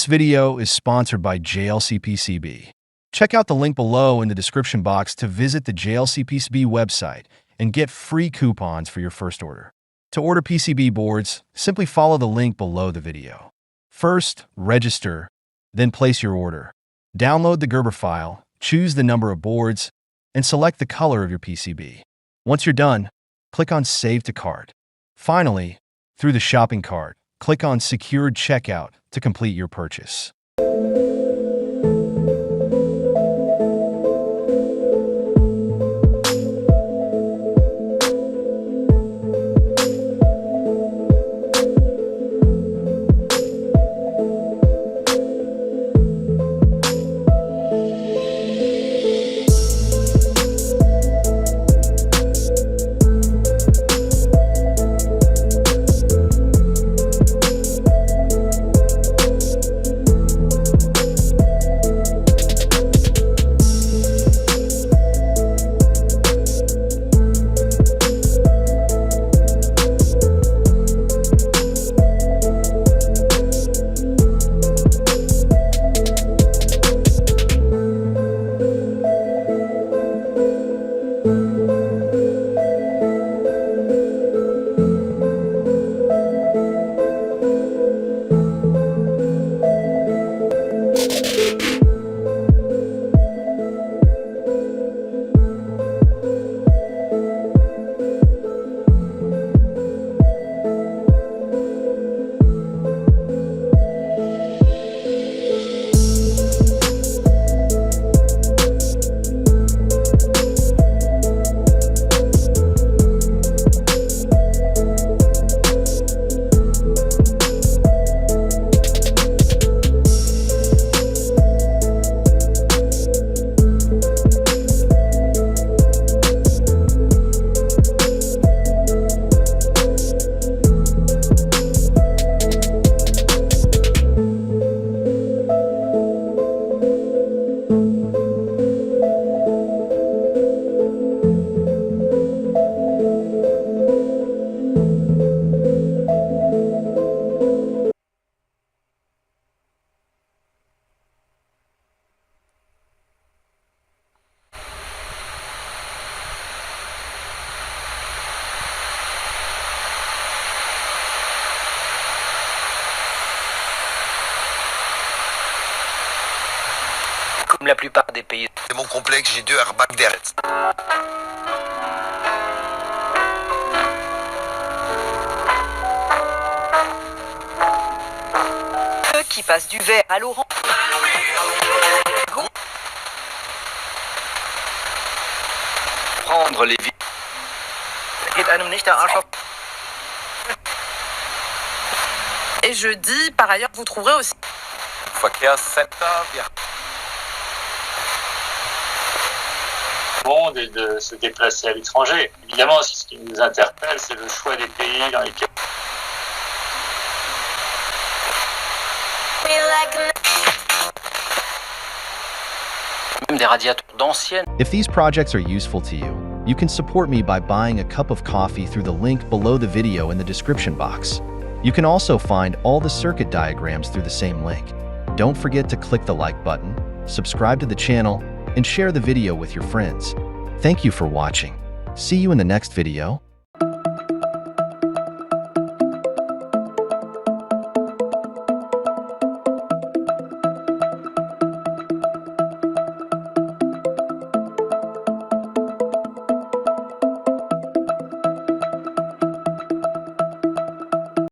video is sponsored by JLCPCB. Check out the link below in the description box to visit the JLCPCB website and get free coupons for your first order. To order PCB boards, simply follow the link below the video. First, register, then place your order. Download the Gerber file, choose the number of boards, and select the color of your PCB. Once you're done, click on Save to Cart. Finally, through the shopping cart, click on Secured Checkout to complete your purchase. Comme la plupart des pays. C'est mon complexe, j'ai 2 airbags derrière. Ceux qui passent du vert à l'orange. Prendre les vies. Geht einem nicht der Arsch auf. Et je dis, par ailleurs, vous trouverez aussi. Verkehrscenter, ja. Et de se déplacer à l'étranger. Évidemment, ce qui nous interpelle, c'est le choix des pays dans lesquels... Même des radiateurs d'anciennes. If these projects are useful to you, you can support me by buying a cup of coffee through the link below the video in the description box. You can also find all the circuit diagrams through the same link. Don't forget to click the like button, subscribe to the channel, and share the video with your friends. Thank you for watching. See you in the next video.